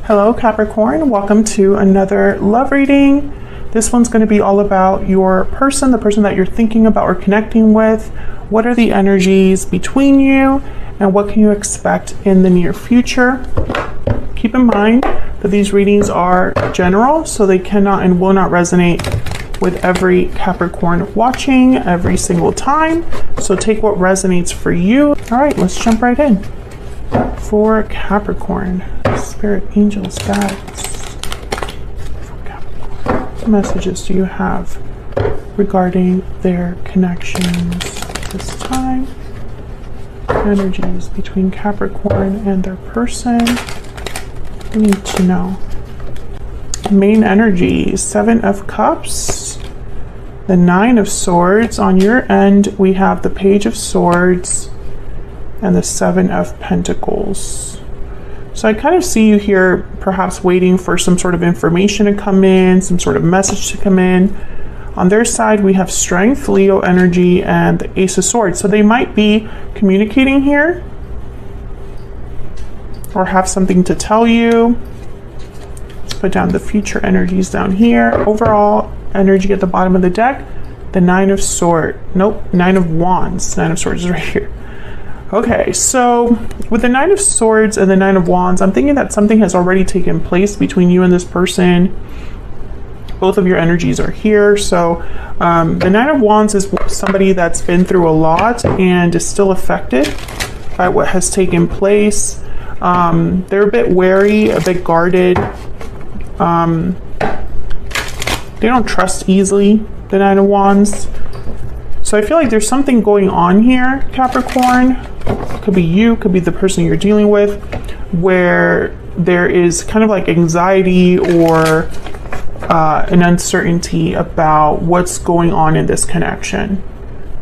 Hello Capricorn, welcome to another love reading. This one's going to be all about your person, the person that you're thinking about or connecting with. What are the energies between you and what can you expect in the near future? Keep in mind that these readings are general, so they cannot and will not resonate with every Capricorn watching every single time. So take what resonates for you. All right, let's jump right in. For Capricorn, spirit, angels, guides. For Capricorn, what messages do you have regarding their connections this time? Energies between Capricorn and their person. We need to know. Main energy, 7 of Cups, the 9 of Swords. On your end, we have the Page of Swords and the 7 of Pentacles. So I kind of see you here perhaps waiting for some sort of information to come in, some sort of message to come in. On their side, we have Strength, Leo energy, and the Ace of Swords. So they might be communicating here or have something to tell you. Let's put down the future energies down here. Overall energy at the bottom of the deck, the 9 of Swords. Nope, 9 of Wands. 9 of Swords is right here. Okay, so with the 9 of Swords and the 9 of Wands, I'm thinking that something has already taken place between you and this person. Both of your energies are here. So the 9 of Wands is somebody that's been through a lot and is still affected by what has taken place. They're a bit wary, a bit guarded. They don't trust easily, the 9 of Wands. So I feel like there's something going on here, Capricorn. Could be you, could be the person you're dealing with, where there is kind of like anxiety or an uncertainty about what's going on in this connection.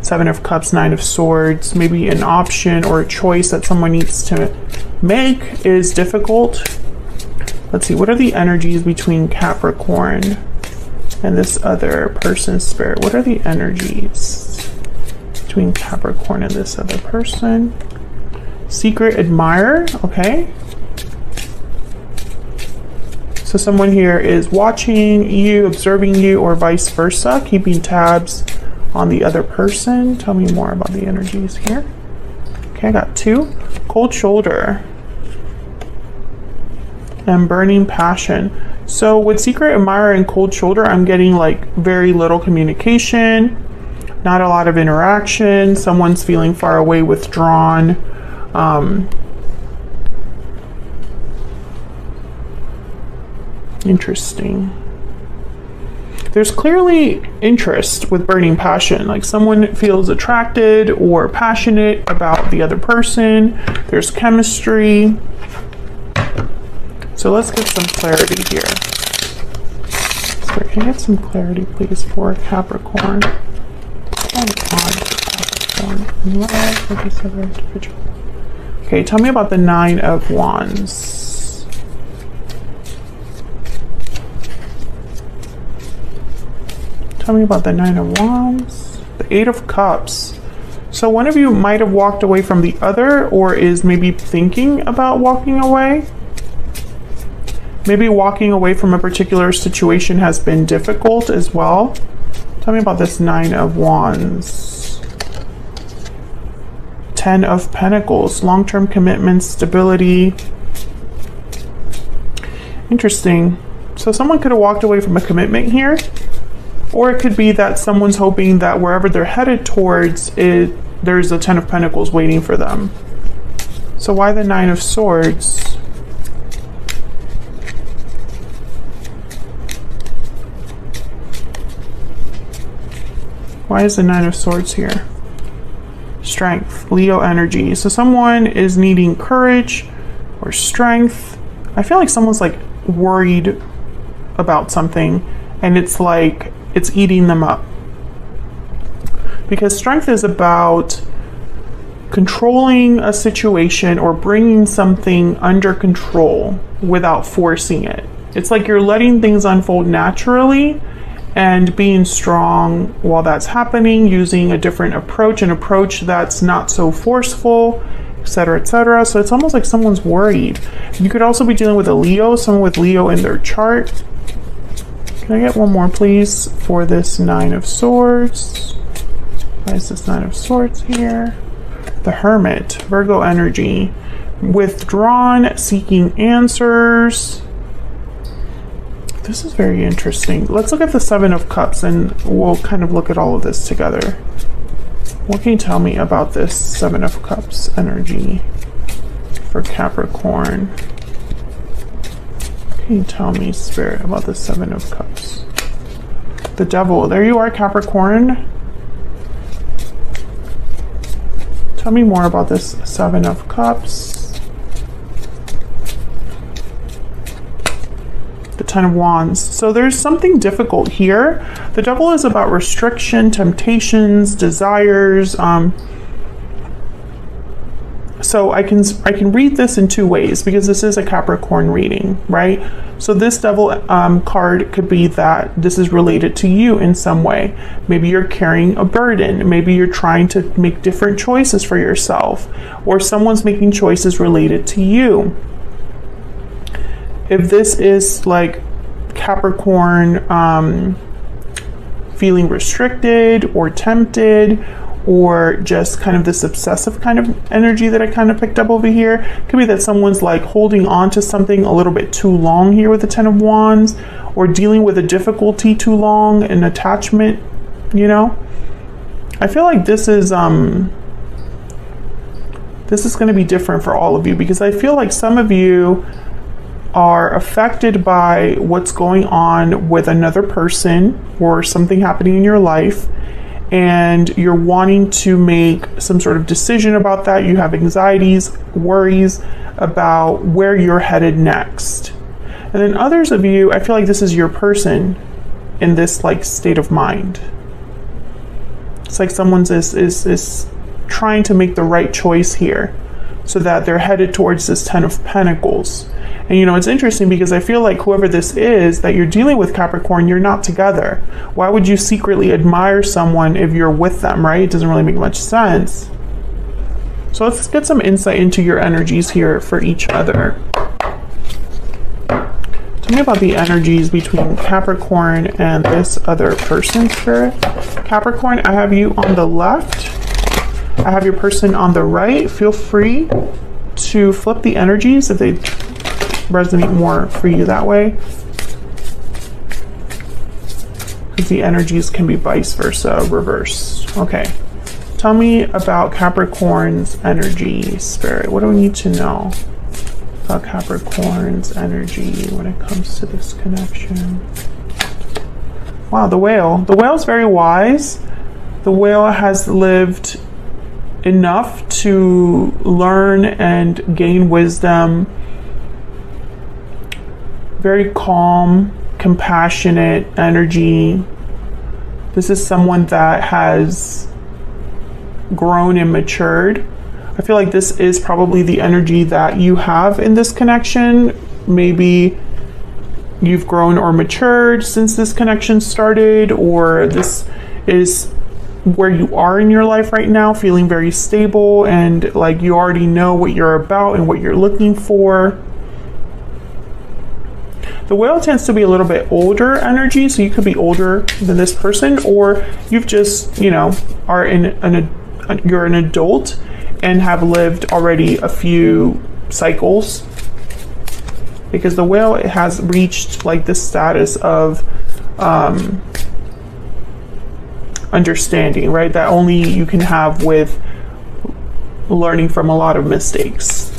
7 of Cups, 9 of Swords, maybe an option or a choice that someone needs to make is difficult. Let's see, what are the energies between Capricorn and this other person's spirit? What are the energies between Capricorn and this other person? Secret admirer, okay. So someone here is watching you, observing you, or vice versa, keeping tabs on the other person. Tell me more about the energies here. Okay, I got 2. Cold shoulder and burning passion. So with secret admirer and cold shoulder, I'm getting like very little communication, not a lot of interaction. Someone's feeling far away, withdrawn. Interesting. There's clearly interest with burning passion, like someone feels attracted or passionate about the other person. There's chemistry. So let's get some clarity here. So can I get some clarity, please, for Capricorn? Capricorn love with this other individual. Okay, tell me about the 9 of Wands. Tell me about the 9 of Wands. The 8 of Cups. So one of you might have walked away from the other or is maybe thinking about walking away. Maybe walking away from a particular situation has been difficult as well. Tell me about this 9 of Wands. 10 of Pentacles, long-term commitment, stability. Interesting. So someone could have walked away from a commitment here, or it could be that someone's hoping that wherever they're headed towards, there's a 10 of Pentacles waiting for them. So why the 9 of Swords? Why is the 9 of Swords here? Strength, Leo energy. So someone is needing courage or strength. I feel like someone's like worried about something and it's like it's eating them up. Because strength is about controlling a situation or bringing something under control without forcing it. It's like you're letting things unfold naturally and being strong while that's happening, using a different approach, an approach that's not so forceful etc., etc. So it's almost like someone's worried. You could also be dealing with a Leo, someone with Leo in their chart. Can I get one more, please, for this Nine of Swords? Why is this Nine of Swords here? The Hermit, Virgo energy. Withdrawn, seeking answers. This is very interesting. Let's look at the Seven of Cups and we'll kind of look at all of this together. What can you tell me about this Seven of Cups energy for Capricorn? What can you tell me, Spirit, about the Seven of Cups? The Devil. There you are, Capricorn. Tell me more about this Seven of Cups. The Ten of Wands. So there's something difficult here. The Devil is about restriction, temptations, desires. So I can read this in two ways because this is a Capricorn reading, right? So this Devil card could be that this is related to you in some way. Maybe you're carrying a burden. Maybe you're trying to make different choices for yourself, or someone's making choices related to you. If this is like Capricorn feeling restricted or tempted, or just kind of this obsessive kind of energy that I kind of picked up over here. It could be that someone's like holding on to something a little bit too long here with the Ten of Wands, or dealing with a difficulty too long, an attachment, you know? I feel like this is going to be different for all of you, because I feel like some of you are affected by what's going on with another person or something happening in your life, and you're wanting to make some sort of decision about that. You have anxieties, worries about where you're headed next. And then others of you, I feel like this is your person in this like state of mind. It's like someone's is trying to make the right choice here so that they're headed towards this Ten of Pentacles. And you know, it's interesting because I feel like whoever this is that you're dealing with, Capricorn, you're not together. Why would you secretly admire someone if you're with them, right? It doesn't really make much sense. So let's get some insight into your energies here for each other. Tell me about the energies between Capricorn and this other person, Spirit. Capricorn, I have you on the left. I have your person on the right. Feel free to flip the energies if they resonate more for you that way, because the energies can be vice versa, reverse. Okay, tell me about Capricorn's energy, Spirit. What do we need to know about Capricorn's energy when it comes to this connection? Wow, the Whale. The Whale's very wise. The Whale has lived enough to learn and gain wisdom. Very calm, compassionate energy. This is someone that has grown and matured. I feel like this is probably the energy that you have in this connection. Maybe you've grown or matured since this connection started, or this is where you are in your life right now, feeling very stable and like you already know what you're about and what you're looking for. The Whale tends to be a little bit older energy, so you could be older than this person, or you've just, you know, are you're an adult and have lived already a few cycles, because the Whale has reached like this status of understanding, right? That only you can have with learning from a lot of mistakes.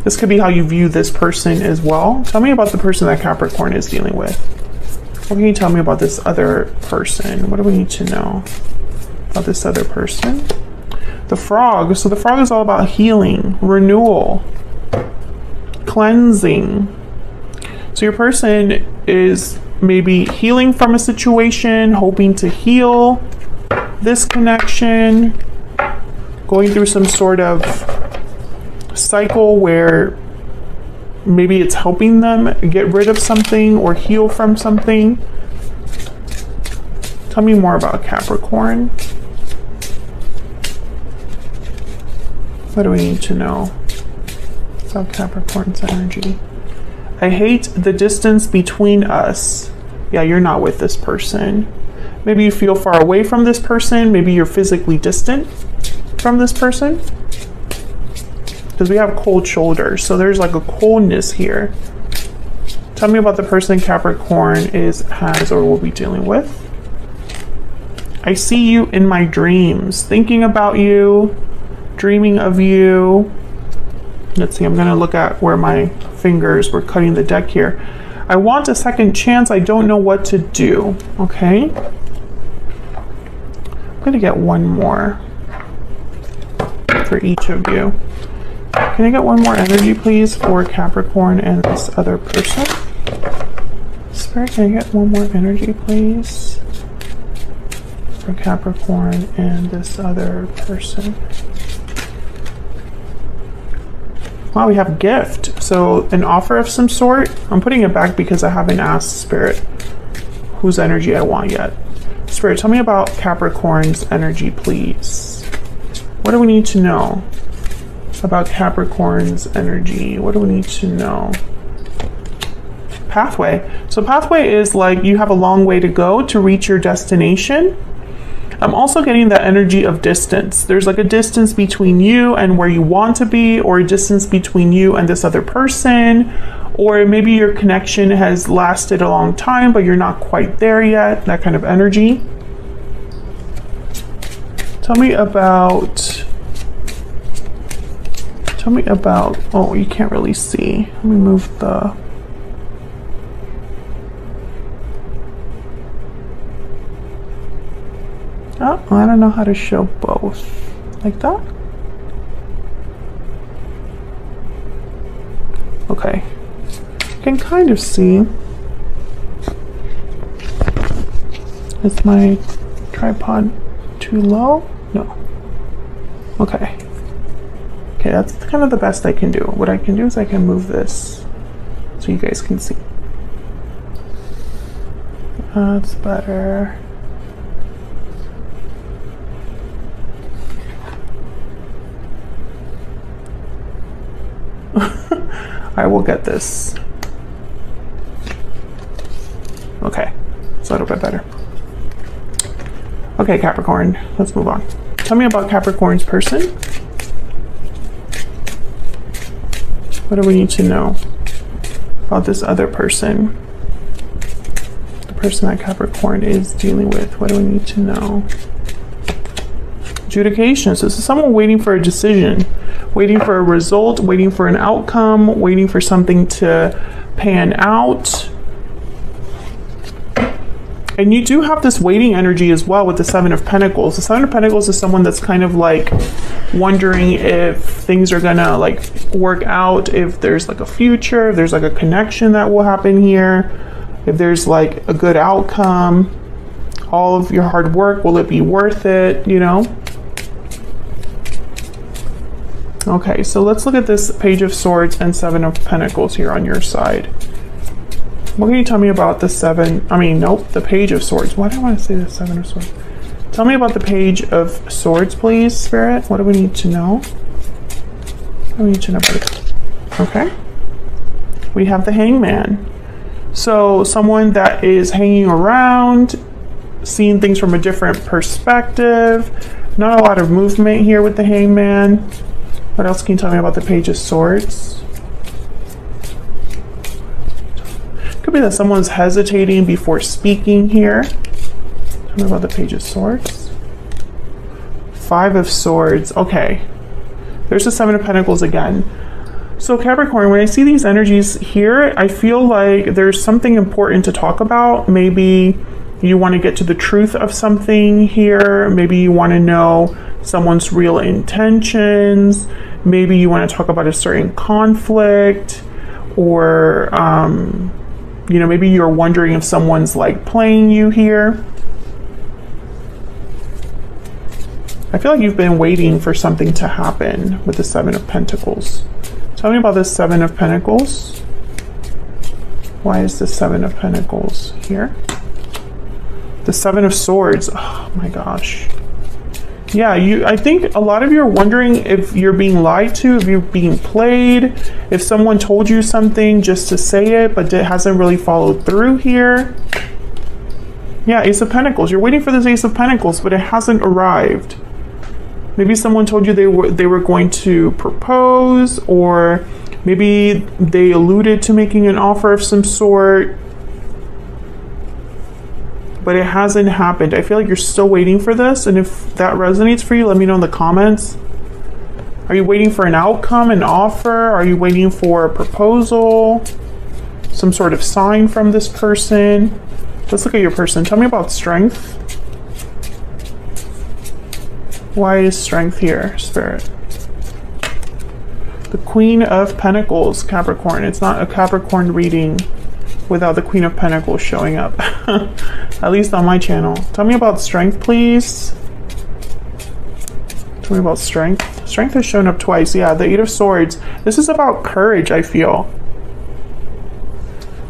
This could be how you view this person as well. Tell me about the person that Capricorn is dealing with. What can you tell me about this other person? What do we need to know about this other person? The Frog. So the Frog is all about healing, renewal, cleansing. So your person is maybe healing from a situation, hoping to heal this connection, going through some sort of cycle where maybe it's helping them get rid of something or heal from something. Tell me more about Capricorn. What do we need to know about Capricorn's energy? I hate the distance between us. Yeah, you're not with this person. Maybe you feel far away from this person. Maybe you're physically distant from this person. Because we have cold shoulders. So there's like a coldness here. Tell me about the person Capricorn has or will be dealing with. I see you in my dreams, thinking about you, dreaming of you. Let's see, I'm going to look at where my fingers were cutting the deck here. I want a second chance. I don't know what to do. Okay. I'm going to get one more for each of you. Can I get one more energy, please, for Capricorn and this other person? Spirit, can I get one more energy, please, for Capricorn and this other person? Wow, we have gift. So an offer of some sort. I'm putting it back because I haven't asked Spirit whose energy I want yet. Spirit, tell me about Capricorn's energy, please. What do we need to know about Capricorn's energy? What do we need to know? Pathway. So pathway is like you have a long way to go to reach your destination. I'm also getting that energy of distance. There's like a distance between you and where you want to be, or a distance between you and this other person, or maybe your connection has lasted a long time, but you're not quite there yet, that kind of energy. Tell me about, oh, you can't really see. Let me move the, oh, I don't know how to show both. Like that? Okay. You can kind of see. Is my tripod too low? No. Okay. Okay, that's kind of the best I can do. What I can do is I can move this so you guys can see. That's better. I will get this. Okay, it's a little bit better. Okay, Capricorn, let's move on. Tell me about Capricorn's person. What do we need to know about this other person? The person that Capricorn is dealing with. What do we need to know? Adjudication. So this is someone waiting for a decision, waiting for a result, waiting for an outcome, waiting for something to pan out. And you do have this waiting energy as well with the Seven of Pentacles. The Seven of Pentacles is someone that's kind of like wondering if things are gonna like work out, if there's like a future, if there's like a connection that will happen here, if there's like a good outcome, all of your hard work, will it be worth it, you know? Okay, so let's look at this Page of Swords and Seven of Pentacles here on your side. What can you tell me about the the Page of Swords. Why do I want to say the Seven of Swords? Tell me about the Page of Swords, please, Spirit. What do we need to know? What do we need to know about it? Okay. We have the Hangman. So someone that is hanging around, seeing things from a different perspective. Not a lot of movement here with the Hangman. What else can you tell me about the Page of Swords? Could be that someone's hesitating before speaking here. Tell me about the Page of Swords. Five of Swords. Okay. There's the Seven of Pentacles again. So Capricorn, when I see these energies here, I feel like there's something important to talk about. Maybe you want to get to the truth of something here. Maybe you want to know someone's real intentions. Maybe you want to talk about a certain conflict, or you know, maybe you're wondering if someone's like playing you here. I feel like you've been waiting for something to happen with the Seven of Pentacles. Tell me about this Seven of Pentacles. Why is the Seven of Pentacles here? The Seven of Swords. Oh my gosh. Yeah, I think a lot of you are wondering if you're being lied to, if you're being played, if someone told you something just to say it, but it hasn't really followed through here. Yeah, Ace of Pentacles. You're waiting for this Ace of Pentacles, but it hasn't arrived. Maybe someone told you they were going to propose, or maybe they alluded to making an offer of some sort, but it hasn't happened. I feel like you're still waiting for this, and if that resonates for you, let me know in the comments. Are you waiting for an outcome, an offer? Are you waiting for a proposal? Some sort of sign from this person? Let's look at your person. Tell me about strength. Why is strength here, Spirit? The Queen of Pentacles, Capricorn. It's not a Capricorn reading without the Queen of Pentacles showing up. At least on my channel. Tell me about strength, please. Tell me about strength. Strength has shown up twice. Yeah, the Eight of Swords. This is about courage, I feel.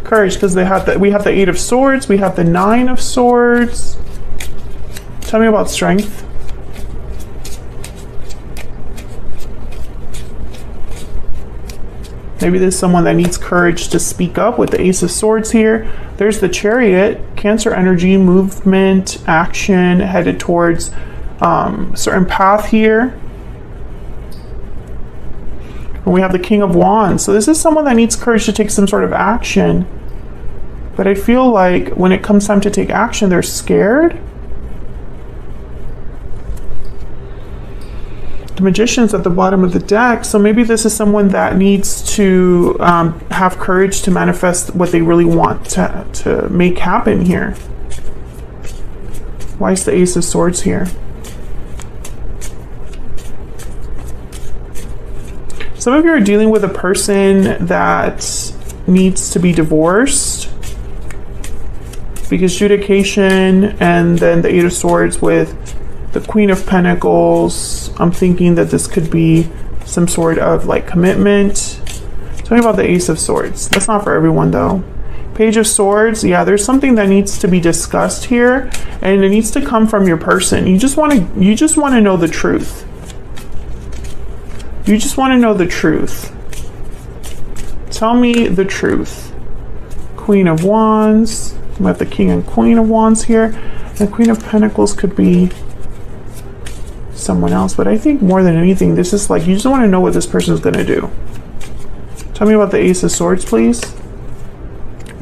Courage, because we have the Eight of Swords, we have the Nine of Swords. Tell me about strength. Maybe there's someone that needs courage to speak up with the Ace of Swords here. There's the Chariot, Cancer energy, movement, action, headed towards certain path here. And we have the King of Wands. So this is someone that needs courage to take some sort of action. But I feel like when it comes time to take action, they're scared. The Magician's at the bottom of the deck, so maybe this is someone that needs to have courage to manifest what they really want to make happen here. Why is the Ace of Swords here? Some of you are dealing with a person that needs to be divorced, because adjudication and then the Eight of Swords with the Queen of Pentacles. I'm thinking that this could be some sort of like commitment. Tell me about the Ace of Swords. That's not for everyone though. Page of Swords. Yeah, there's something that needs to be discussed here, and it needs to come from your person. You just want to know the truth. You just want to know the truth. Tell me the truth. Queen of Wands. We have the King and Queen of Wands here. The Queen of Pentacles could be someone else, but I think more than anything, this is like you just want to know what this person is going to do. Tell me about the Ace of Swords, please.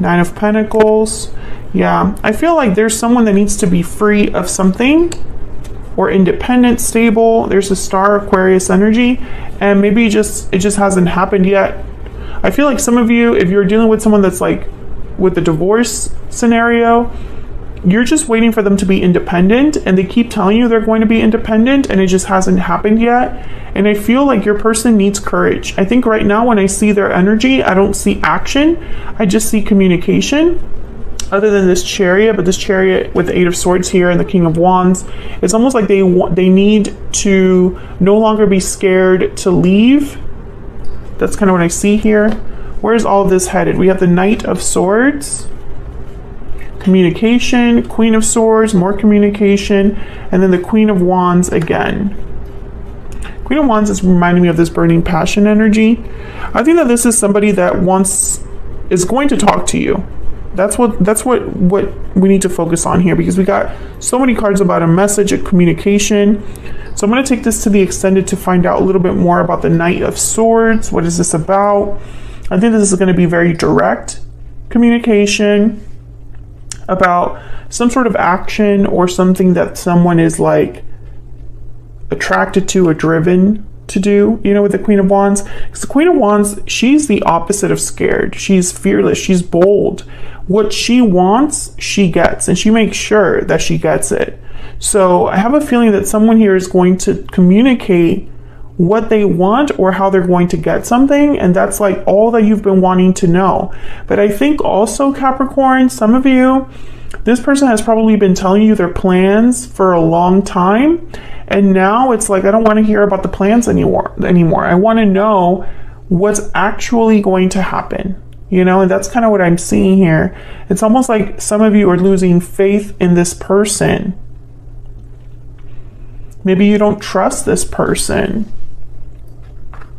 Nine of Pentacles. Yeah, I feel like there's someone that needs to be free of something, or independent, stable. There's a Star, Aquarius energy, and maybe it just hasn't happened yet. I feel like some of you, if you're dealing with someone that's like with the divorce scenario, you're just waiting for them to be independent, and they keep telling you they're going to be independent, and it just hasn't happened yet. And I feel like your person needs courage. I think right now when I see their energy, I don't see action. I just see communication. Other than this Chariot, but this Chariot with the Eight of Swords here and the King of Wands, it's almost like they need to no longer be scared to leave. That's kind of what I see here. Where's all of this headed? We have the Knight of Swords. Communication, Queen of Swords, more communication, and then the Queen of Wands again. Queen of Wands is reminding me of this burning passion energy. I think that this is somebody that is going to talk to you. That's what we need to focus on here, because we got so many cards about a message, a communication. So I'm going to take this to the extended to find out a little bit more about the Knight of Swords. What is this about? I think this is going to be very direct communication about some sort of action or something that someone is like attracted to or driven to do, you know, with the Queen of Wands. Because the Queen of Wands, she's the opposite of scared. She's fearless. She's bold. What she wants, she gets, and she makes sure that she gets it. So I have a feeling that someone here is going to communicate what they want or how they're going to get something, and that's like all that you've been wanting to know. But I think also, Capricorn, some of you, this person has probably been telling you their plans for a long time, and now it's like, I don't want to hear about the plans anymore. I want to know what's actually going to happen, you know, and that's kind of what I'm seeing here. It's almost like some of you are losing faith in this person. Maybe you don't trust this person.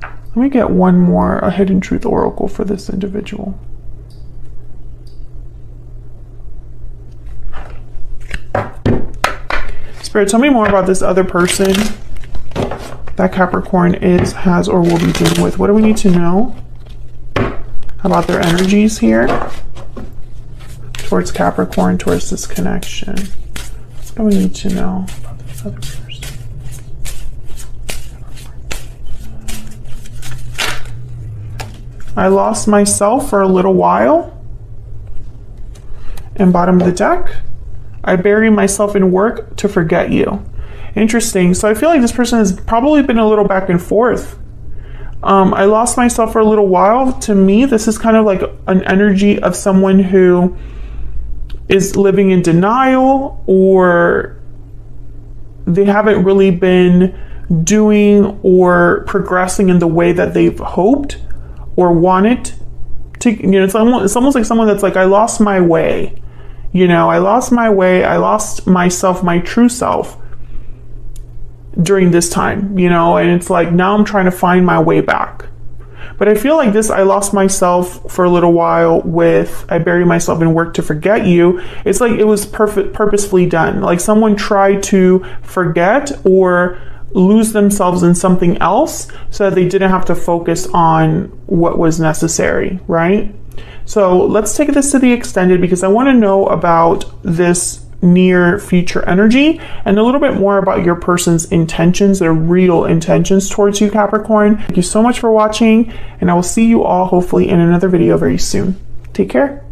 Let me get one more, a hidden truth oracle for this individual. Spirit, tell me more about this other person that Capricorn is, has, or will be dealing with. What do we need to know about their energies here towards Capricorn, towards this connection? What do we need to know about this other person? I lost myself for a little while. And bottom of the deck, I bury myself in work to forget you. Interesting. So I feel like this person has probably been a little back and forth. I lost myself for a little while. To me, this is kind of like an energy of someone who is living in denial, or they haven't really been doing or progressing in the way that they've hoped or wanted to. You know, it's almost like someone that's like, I lost my way. You know, I lost my way. I lost myself, my true self during this time, you know, and it's like, now I'm trying to find my way back. But I feel like this, I lost myself for a little while with, I bury myself in work to forget you. It's like it was purposefully done. Like someone tried to forget or lose themselves in something else so that they didn't have to focus on what was necessary, right? So let's take this to the extended, because I want to know about this near future energy and a little bit more about your person's intentions, their real intentions towards you, Capricorn. Thank you so much for watching, and I will see you all hopefully in another video very soon. Take care.